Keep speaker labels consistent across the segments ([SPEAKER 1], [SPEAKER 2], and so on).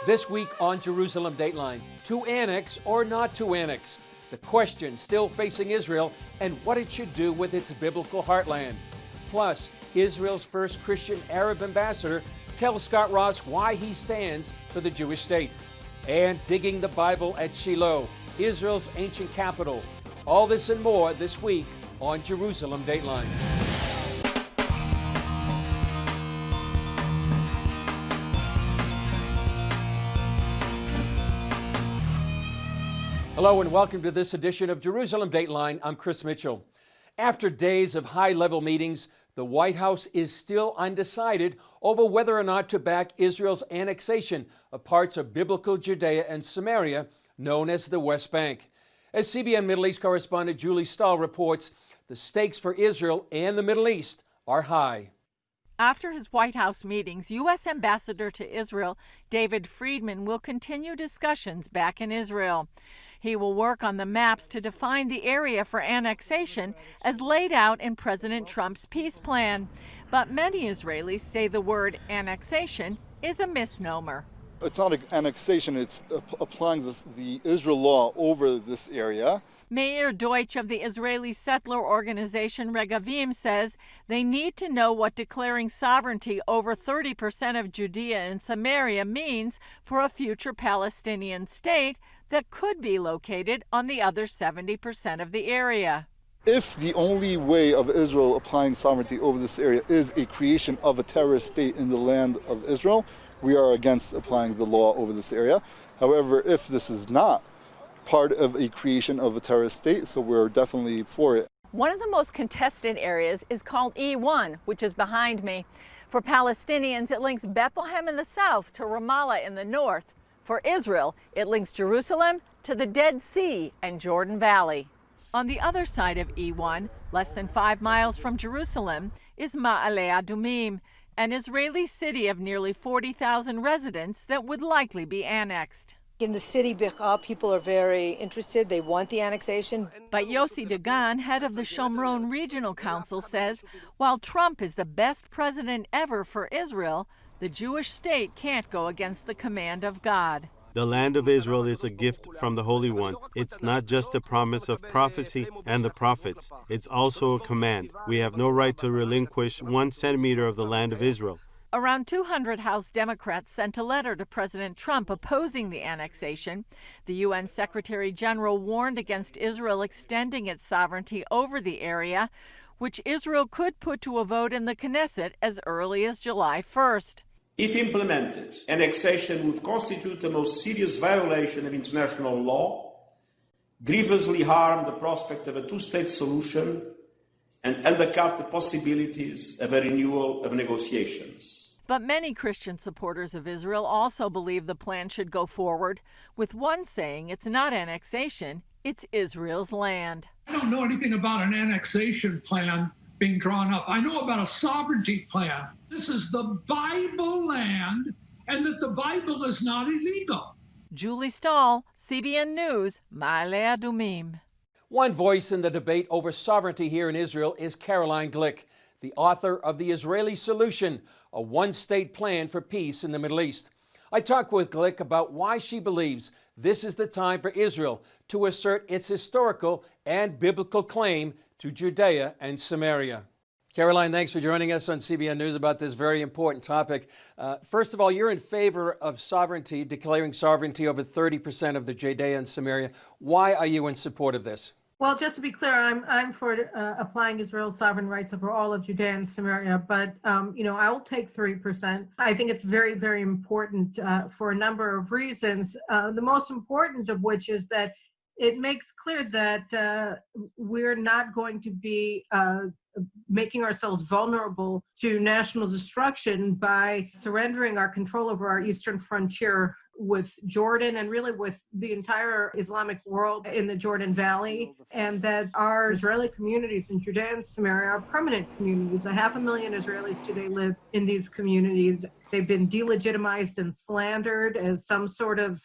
[SPEAKER 1] This week on Jerusalem Dateline, to annex or not to annex, the question still facing Israel and what it should do with its biblical heartland. Plus, Israel's first Christian Arab ambassador tells Scott Ross why he stands for the Jewish state. And digging the Bible at Shiloh, Israel's ancient capital. All this and more this week on Jerusalem Dateline. Hello and welcome to this edition of Jerusalem Dateline. I'm Chris Mitchell. After days of high-level meetings, the White House is still undecided over whether or not to back Israel's annexation of parts of biblical Judea and Samaria, known as the West Bank. As CBN Middle East correspondent Julie Stahl reports, the stakes for Israel and the Middle East are high.
[SPEAKER 2] After his White House meetings, U.S. Ambassador to Israel David Friedman will continue discussions back in Israel. He will work on the maps to define the area for annexation as laid out in President Trump's peace plan. But many Israelis say the word annexation is a misnomer.
[SPEAKER 3] It's not an annexation, it's applying the Israel law over this area.
[SPEAKER 2] Meir Deutsch of the Israeli settler organization Regavim says they need to know what declaring sovereignty over 30% of Judea and Samaria means for a future Palestinian state that could be located on the other 70% of the area.
[SPEAKER 3] If the only way of Israel applying sovereignty over this area is a creation of a terrorist state in the land of Israel, we are against applying the law over this area. However, if this is not part of a creation of a terrorist state, so we're definitely for it.
[SPEAKER 2] One of the most contested areas is called E1, which is behind me. For Palestinians, it links Bethlehem in the south to Ramallah in the north. For Israel, it links Jerusalem to the Dead Sea and Jordan Valley. On the other side of E1, less than 5 miles from Jerusalem, is Ma'ale Adumim, an Israeli city of nearly 40,000 residents that would likely be annexed.
[SPEAKER 4] In the city, people are very interested. They want the annexation.
[SPEAKER 2] But Yossi Dagan, head of the Shomron Regional Council, says while Trump is the best president ever for Israel, the Jewish state can't go against the command of God.
[SPEAKER 5] The land of Israel is a gift from the Holy One. It's not just a promise of prophecy and the prophets. It's also a command. We have no right to relinquish 1 centimeter of the land of Israel.
[SPEAKER 2] Around 200 House Democrats sent a letter to President Trump opposing the annexation. The UN Secretary General warned against Israel extending its sovereignty over the area, which Israel could put to a vote in the Knesset as early as July 1st.
[SPEAKER 6] If implemented, annexation would constitute a most serious violation of international law, grievously harm the prospect of a two-state solution, and undercut the possibilities of a renewal of negotiations.
[SPEAKER 2] But many Christian supporters of Israel also believe the plan should go forward, with one saying it's not annexation, it's Israel's land.
[SPEAKER 7] I don't know anything about an annexation plan being drawn up. I know about a sovereignty plan. This is the Bible land, and that the Bible is not illegal.
[SPEAKER 2] Julie Stahl, CBN News, Ma'ale Adumim.
[SPEAKER 1] One voice in the debate over sovereignty here in Israel is Caroline Glick, the author of The Israeli Solution, a one-state plan for peace in the Middle East. I talked with Glick about why she believes this is the time for Israel to assert its historical and biblical claim to Judea and Samaria. Caroline, thanks for joining us on CBN News about this very important topic. First of all, you're in favor of sovereignty, declaring sovereignty over 30% of the Judea and Samaria. Why are you in support of this?
[SPEAKER 8] Well, just to be clear, I'm for applying Israel's sovereign rights over all of Judea and Samaria, but I will take 3%. I think it's very, very important for a number of reasons. The most important of which is that it makes clear that we're not going to be making ourselves vulnerable to national destruction by surrendering our control over our eastern frontier with Jordan and really with the entire Islamic world in the Jordan Valley, and that our Israeli communities in Judea and Samaria are permanent communities. 500,000 Israelis today live in these communities. They've been delegitimized and slandered as some sort of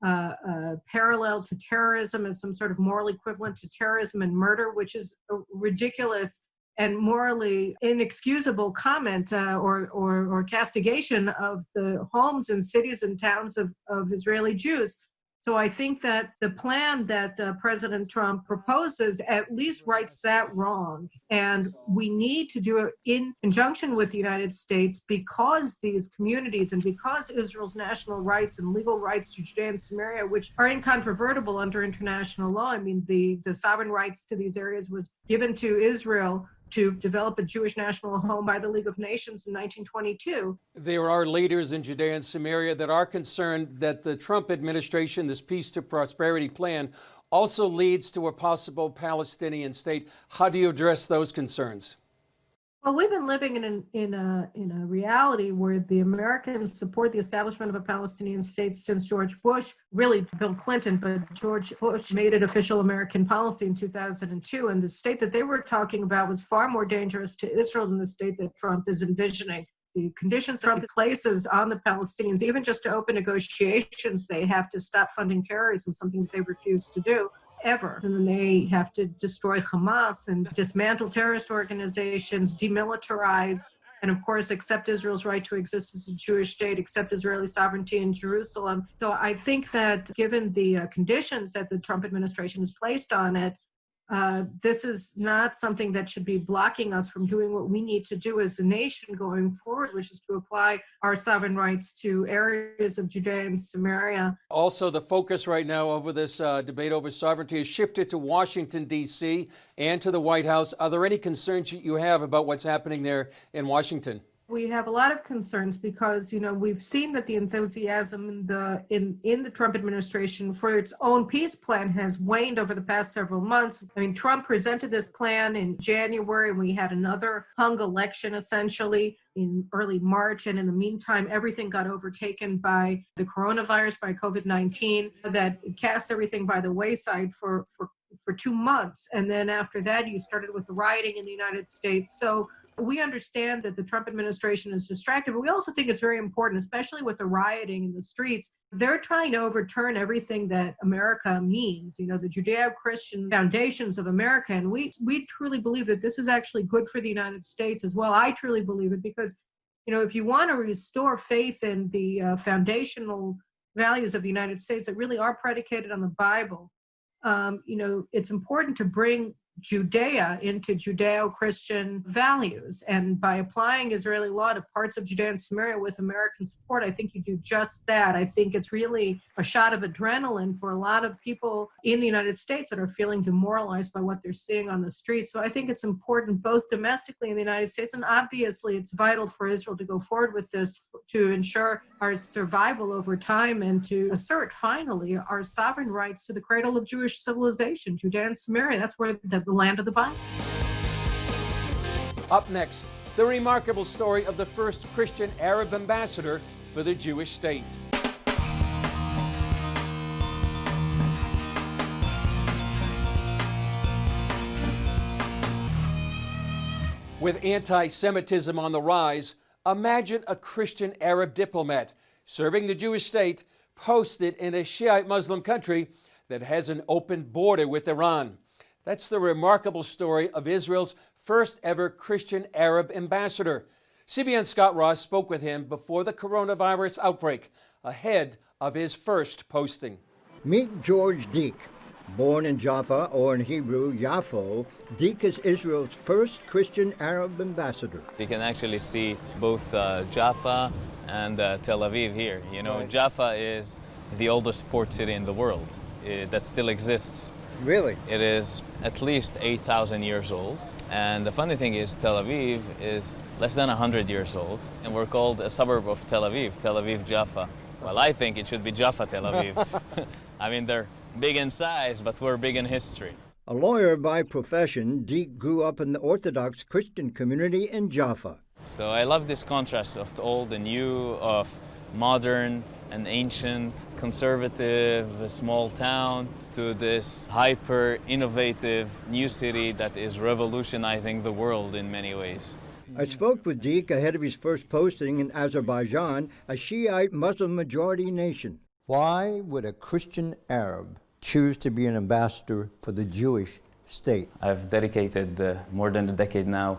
[SPEAKER 8] parallel to terrorism, as some sort of moral equivalent to terrorism and murder, which is ridiculous and morally inexcusable comment or castigation of the homes and cities and towns of Israeli Jews. So I think that the plan that President Trump proposes at least rights that wrong. And we need to do it in conjunction with the United States because these communities and because Israel's national rights and legal rights to Judea and Samaria, which are incontrovertible under international law. I mean, the sovereign rights to these areas was given to Israel to develop a Jewish national home by the League of Nations in 1922.
[SPEAKER 1] There are leaders in Judea and Samaria that are concerned that the Trump administration, this Peace to Prosperity plan, also leads to a possible Palestinian state. How do you address those concerns?
[SPEAKER 8] Well, we've been living in a reality where the Americans support the establishment of a Palestinian state since George Bush, really Bill Clinton, but George Bush made it official American policy in 2002. And the state that they were talking about was far more dangerous to Israel than the state that Trump is envisioning. The conditions Trump places on the Palestinians, even just to open negotiations, they have to stop funding terrorism, something that they refuse to do. Ever. And then they have to destroy Hamas and dismantle terrorist organizations, demilitarize, and of course, accept Israel's right to exist as a Jewish state, accept Israeli sovereignty in Jerusalem. So I think that given the conditions that the Trump administration has placed on it, this is not something that should be blocking us from doing what we need to do as a nation going forward, which is to apply our sovereign rights to areas of Judea and Samaria.
[SPEAKER 1] Also, the focus right now over this debate over sovereignty has shifted to Washington, D.C. and to the White House. Are there any concerns you have about what's happening there in Washington?
[SPEAKER 8] We have a lot of concerns because, we've seen that the enthusiasm in the Trump administration for its own peace plan has waned over the past several months. I mean, Trump presented this plan in January, and we had another hung election essentially in early March. And in the meantime, everything got overtaken by the coronavirus, by COVID-19, that cast everything by the wayside for 2 months. And then after that, you started with the rioting in the United States. So we understand that the Trump administration is distracted, but we also think it's very important, especially with the rioting in the streets. They're trying to overturn everything that America means, the Judeo-Christian foundations of America. And we truly believe that this is actually good for the United States as well. I truly believe it because, if you want to restore faith in the foundational values of the United States that really are predicated on the Bible, it's important to bring Judea into Judeo-Christian values. And by applying Israeli law to parts of Judea and Samaria with American support, I think you do just that. I think it's really a shot of adrenaline for a lot of people in the United States that are feeling demoralized by what they're seeing on the streets. So I think it's important both domestically in the United States, and obviously it's vital for Israel to go forward with this to ensure our survival over time and to assert finally our sovereign rights to the cradle of Jewish civilization, Judea and Samaria. That's where the land of the Bible.
[SPEAKER 1] Up next, the remarkable story of the first Christian Arab ambassador for the Jewish state. With anti-Semitism on the rise, imagine a Christian Arab diplomat serving the Jewish state posted in a Shiite Muslim country that has an open border with Iran. That's the remarkable story of Israel's first ever Christian Arab ambassador. CBN's Scott Ross spoke with him before the coronavirus outbreak, ahead of his first posting.
[SPEAKER 9] Meet George Deek. Born in Jaffa, or in Hebrew, Yaffo, Deek is Israel's first Christian Arab ambassador.
[SPEAKER 10] You can actually see both Jaffa and Tel Aviv here. Right. Jaffa is the oldest port city in the world that still exists.
[SPEAKER 9] Really?
[SPEAKER 10] It is at least 8,000 years old. And the funny thing is, Tel Aviv is less than 100 years old, and we're called a suburb of Tel Aviv Jaffa. Well, I think it should be Jaffa Tel Aviv. I mean, they're big in size, but we're big in history.
[SPEAKER 9] A lawyer by profession, Deek grew up in the Orthodox Christian community in Jaffa.
[SPEAKER 10] So I love this contrast of the old and new, of modern and ancient, conservative, small town, to this hyper-innovative new city that is revolutionizing the world in many ways.
[SPEAKER 9] I spoke with Deek ahead of his first posting in Azerbaijan, a Shiite Muslim majority nation. Why would a Christian Arab choose to be an ambassador for the Jewish state?
[SPEAKER 10] I've dedicated more than a decade now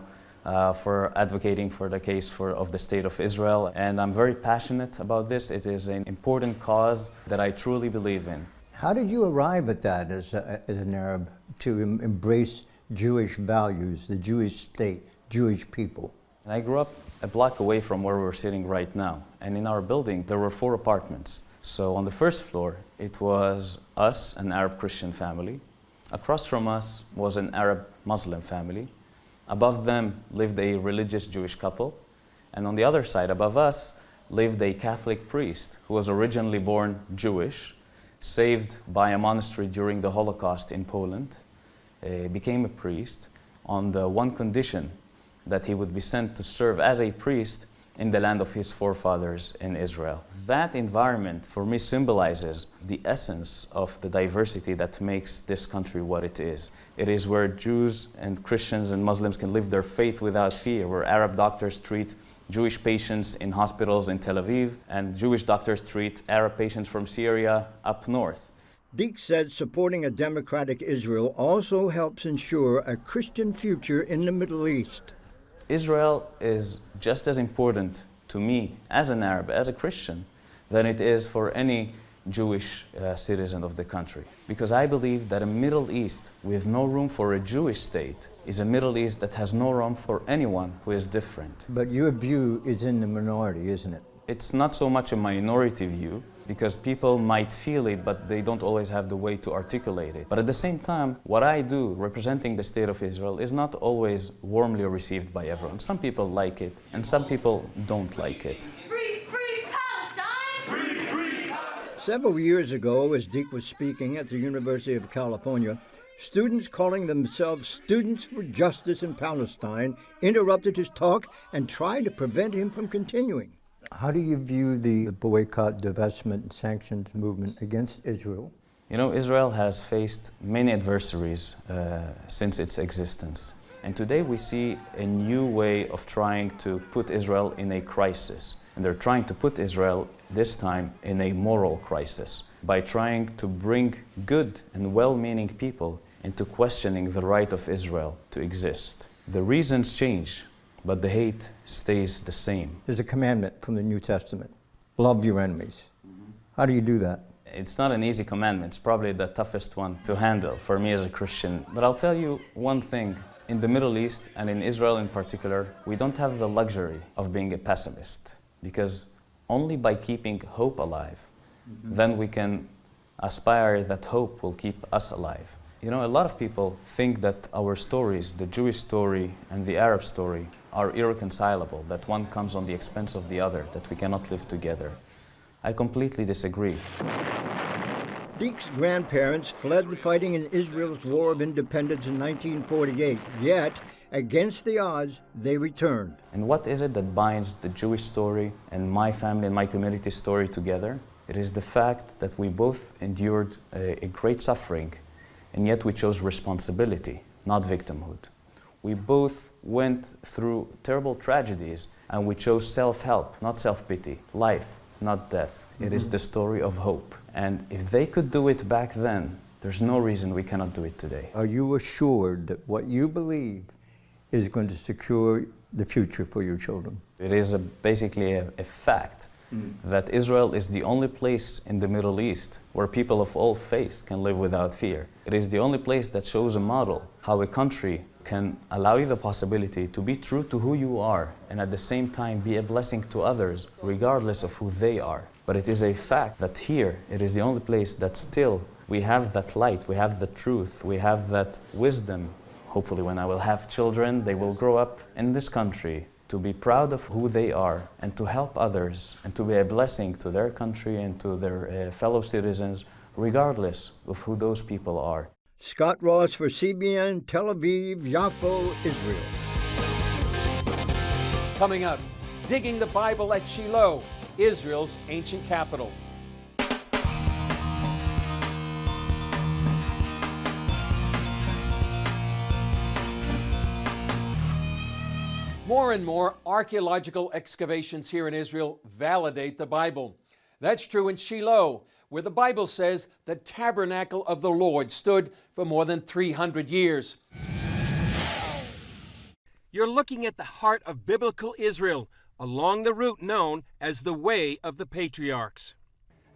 [SPEAKER 10] for advocating for the case of the State of Israel, and I'm very passionate about this. It is an important cause that I truly believe in.
[SPEAKER 9] How did you arrive at that as an Arab to embrace Jewish values, the Jewish state, Jewish people?
[SPEAKER 10] I grew up a block away from where we're sitting right now, and in our building there were 4 apartments. So on the first floor it was us, an Arab Christian family. Across from us was an Arab Muslim family. Above them lived a religious Jewish couple, and on the other side above us lived a Catholic priest who was originally born Jewish, saved by a monastery during the Holocaust in Poland, became a priest on the one condition that he would be sent to serve as a priest in the land of his forefathers in Israel. That environment for me symbolizes the essence of the diversity that makes this country what it is. It is where Jews and Christians and Muslims can live their faith without fear, where Arab doctors treat Jewish patients in hospitals in Tel Aviv, and Jewish doctors treat Arab patients from Syria up north.
[SPEAKER 9] Deek said supporting a democratic Israel also helps ensure a Christian future in the Middle East.
[SPEAKER 10] Israel is just as important to me as an Arab, as a Christian, than it is for any Jewish citizen of the country. Because I believe that a Middle East with no room for a Jewish state is a Middle East that has no room for anyone who is different.
[SPEAKER 9] But your view is in the minority, isn't it?
[SPEAKER 10] It's not so much a minority view, because people might feel it, but they don't always have the way to articulate it. But at the same time, what I do, representing the State of Israel, is not always warmly received by everyone. Some people like it, and some people don't like it.
[SPEAKER 11] Free, free Palestine! Free, free Palestine!
[SPEAKER 9] Several years ago, as Deek was speaking at the University of California, students calling themselves Students for Justice in Palestine interrupted his talk and tried to prevent him from continuing. How do you view the boycott, divestment, and sanctions movement against Israel?
[SPEAKER 10] You know, Israel has faced many adversaries since its existence. And today we see a new way of trying to put Israel in a crisis. And they're trying to put Israel, this time, in a moral crisis by trying to bring good and well-meaning people into questioning the right of Israel to exist. The reasons change, but the hate stays the same.
[SPEAKER 9] There's a commandment from the New Testament. Love your enemies. How do you do that?
[SPEAKER 10] It's not an easy commandment. It's probably the toughest one to handle for me as a Christian. But I'll tell you one thing. In the Middle East, and in Israel in particular, we don't have the luxury of being a pessimist. Because only by keeping hope alive, then we can aspire that hope will keep us alive. You know, a lot of people think that our stories, the Jewish story and the Arab story, are irreconcilable, that one comes on the expense of the other, that we cannot live together. I completely disagree.
[SPEAKER 9] Deek's grandparents fled the fighting in Israel's War of Independence in 1948, yet, against the odds, they returned.
[SPEAKER 10] And what is it that binds the Jewish story and my family and my community story together? It is the fact that we both endured a great suffering, and yet we chose responsibility, not victimhood. We both went through terrible tragedies, and we chose self-help, not self-pity, life, not death. It is the story of hope. And if they could do it back then, there's no reason we cannot do it today.
[SPEAKER 9] Are you assured that what you believe is going to secure the future for your children?
[SPEAKER 10] It is basically a fact that Israel is the only place in the Middle East where people of all faiths can live without fear. It is the only place that shows a model how a country can allow you the possibility to be true to who you are and at the same time be a blessing to others regardless of who they are. But it is a fact that here it is the only place that still we have that light, we have the truth, we have that wisdom. Hopefully when I will have children, they will grow up in this country to be proud of who they are and to help others and to be a blessing to their country and to their fellow citizens, regardless of who those people are.
[SPEAKER 9] Scott Ross for CBN, Tel Aviv, Yaffo, Israel.
[SPEAKER 1] Coming up, digging the Bible at Shiloh, Israel's ancient capital. More and more archaeological excavations here in Israel validate the Bible. That's true in Shiloh, where the Bible says the tabernacle of the Lord stood for more than 300 years. You're looking at the heart of biblical Israel, along the route known as the Way of the Patriarchs.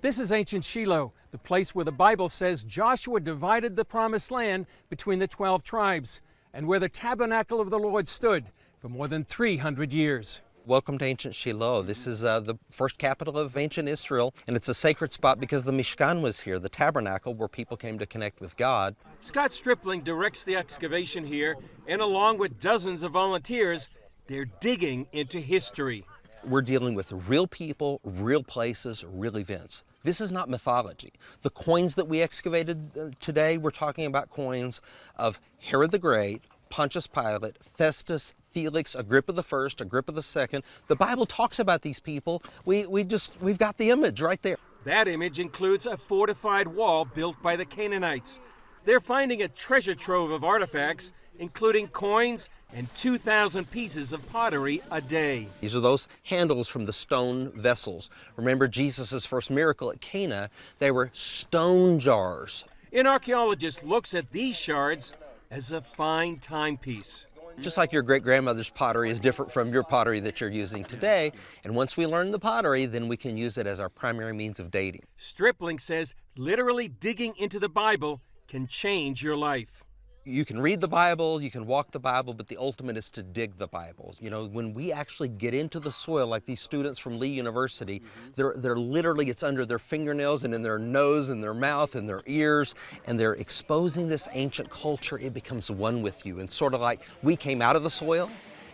[SPEAKER 1] This is ancient Shiloh, the place where the Bible says Joshua divided the promised land between the 12 tribes, and where the tabernacle of the Lord stood for more than 300 years.
[SPEAKER 12] Welcome to ancient Shiloh. This is the first capital of ancient Israel, and it's a sacred spot because the Mishkan was here, the tabernacle where people came to connect with God.
[SPEAKER 1] Scott Stripling directs the excavation here, and along with dozens of volunteers, they're digging into history.
[SPEAKER 12] We're dealing with real people, real places, real events. This is not mythology. The coins that we excavated today, we're talking about coins of Herod the Great, Pontius Pilate, Festus, Felix, Agrippa I, Agrippa II. The Bible talks about these people. We've got the image right there.
[SPEAKER 1] That image includes a fortified wall built by the Canaanites. They're finding a treasure trove of artifacts, including coins and 2,000 pieces of pottery a day.
[SPEAKER 12] These are those handles from the stone vessels. Remember Jesus' first miracle at Cana, they were stone jars.
[SPEAKER 1] An archaeologist looks at these shards as a fine timepiece.
[SPEAKER 12] Just like your great-grandmother's pottery is different from your pottery that you're using today, and once we learn the pottery, then we can use it as our primary means of dating.
[SPEAKER 1] Stripling says literally digging into the Bible can change your life.
[SPEAKER 12] You can read the Bible, you can walk the Bible, but the ultimate is to dig the Bible. You know, when we actually get into the soil, like these students from Lee University, they're literally, it's under their fingernails and in their nose and their mouth and their ears, and they're exposing this ancient culture. It becomes one with you. And sort of like we came out of the soil,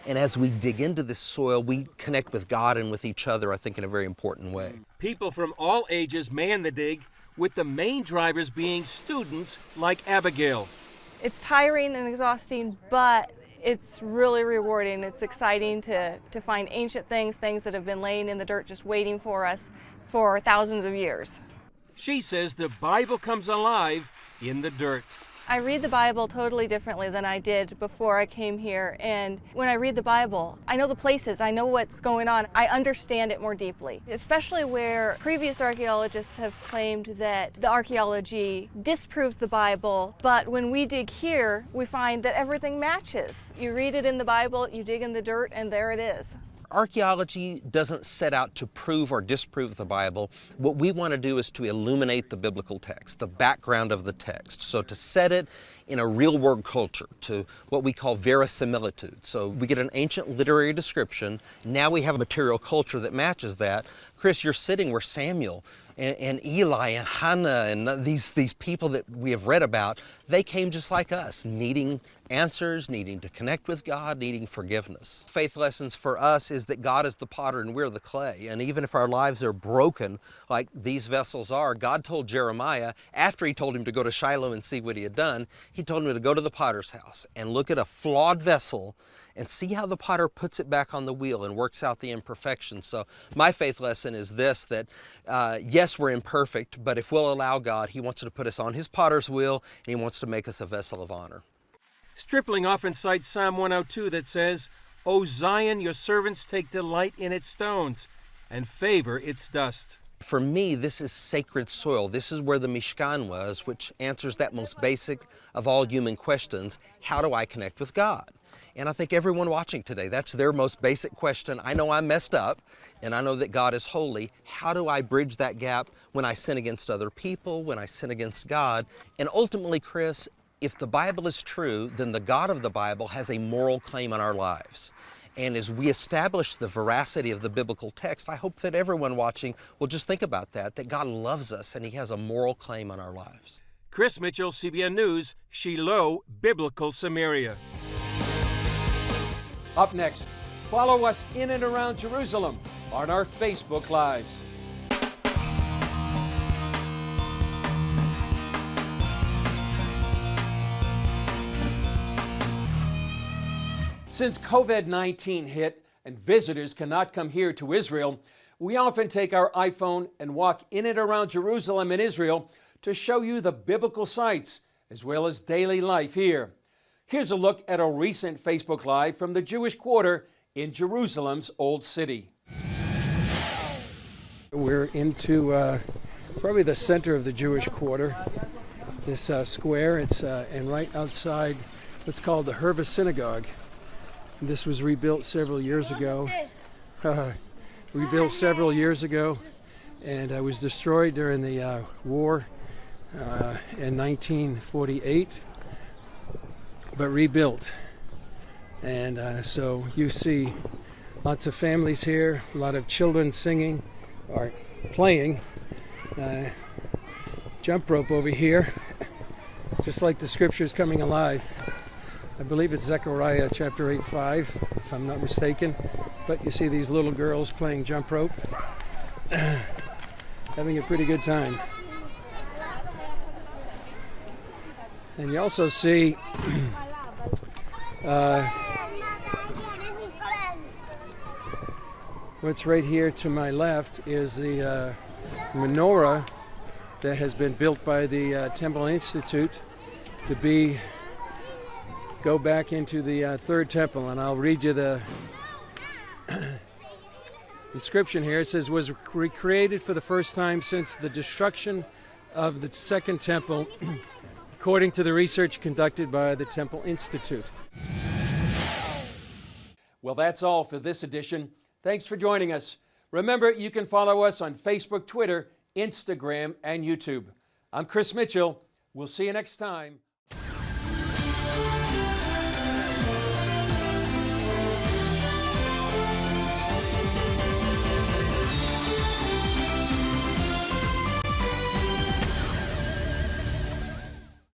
[SPEAKER 12] and as we dig into this soil, we connect with God and with each other, I think, in a very important way.
[SPEAKER 1] People from all ages man the dig, with the main drivers being students like Abigail.
[SPEAKER 13] It's tiring and exhausting, but it's really rewarding. It's exciting to find ancient things that have been laying in the dirt just waiting for us for thousands of years.
[SPEAKER 1] She says the Bible comes alive in the dirt.
[SPEAKER 13] I read the Bible totally differently than I did before I came here. And when I read the Bible, I know the places, I know what's going on. I understand it more deeply, especially where previous archaeologists have claimed that the archaeology disproves the Bible. But when we dig here, we find that everything matches. You read it in the Bible, you dig in the dirt, and there it is.
[SPEAKER 12] Archaeology doesn't set out to prove or disprove the Bible. What we want to do is to illuminate the biblical text, the background of the text. So to set it in a real world culture, to what we call verisimilitude. So we get an ancient literary description, now we have a material culture that matches that. Chris, you're sitting where Samuel and Eli and Hannah and these people that we have read about, they came just like us, needing answers, needing to connect with God, needing forgiveness. Faith lessons for us is that God is the potter and we're the clay. And even if our lives are broken, like these vessels are, God told Jeremiah, after he told him to go to Shiloh and see what he had done, he told him to go to the potter's house and look at a flawed vessel and see how the potter puts it back on the wheel and works out the imperfections. So my faith lesson is this, that yes, we're imperfect, but if we'll allow God, he wants to put us on his potter's wheel and he wants to make us a vessel of honor.
[SPEAKER 1] Stripling often cites Psalm 102 that says, O Zion, your servants take delight in its stones and favor its dust.
[SPEAKER 12] For me, this is sacred soil. This is where the Mishkan was, which answers that most basic of all human questions, how do I connect with God? And I think everyone watching today, that's their most basic question. I know I'm messed up, and I know that God is holy. How do I bridge that gap when I sin against other people, when I sin against God? And ultimately, Chris, if the Bible is true, then the God of the Bible has a moral claim on our lives. And as we establish the veracity of the biblical text, I hope that everyone watching will just think about that God loves us and he has a moral claim on our lives.
[SPEAKER 1] Chris Mitchell, CBN News, Shiloh, Biblical Samaria. Up next, follow us in and around Jerusalem on our Facebook Lives. Since COVID-19 hit and visitors cannot come here to Israel, we often take our iPhone and walk in and around Jerusalem and Israel to show you the biblical sites as well as daily life here. Here's a look at a recent Facebook Live from the Jewish Quarter in Jerusalem's Old City.
[SPEAKER 14] We're into
[SPEAKER 1] probably the center of the Jewish quarter. This square, it's and right outside what's called the Herva Synagogue. This was rebuilt several years ago. And was destroyed during the war in 1948, but rebuilt. And so you see lots of families here, a lot of children singing or playing. Jump rope over here, just like the scriptures coming alive. I believe it's Zechariah chapter 8:5, if I'm not mistaken. But you see these little girls playing jump rope, having a pretty good time. And you also see what's right here to my left is the menorah that has been built by the Temple Institute to go back into the third temple. And I'll read you the inscription here. It says, was recreated for the first time since the destruction of the second temple, according to the research conducted by the Temple Institute. Well, that's all for this edition. Thanks for joining us. Remember, you can follow us on Facebook, Twitter, Instagram, and YouTube. I'm Chris Mitchell. We'll see you next time.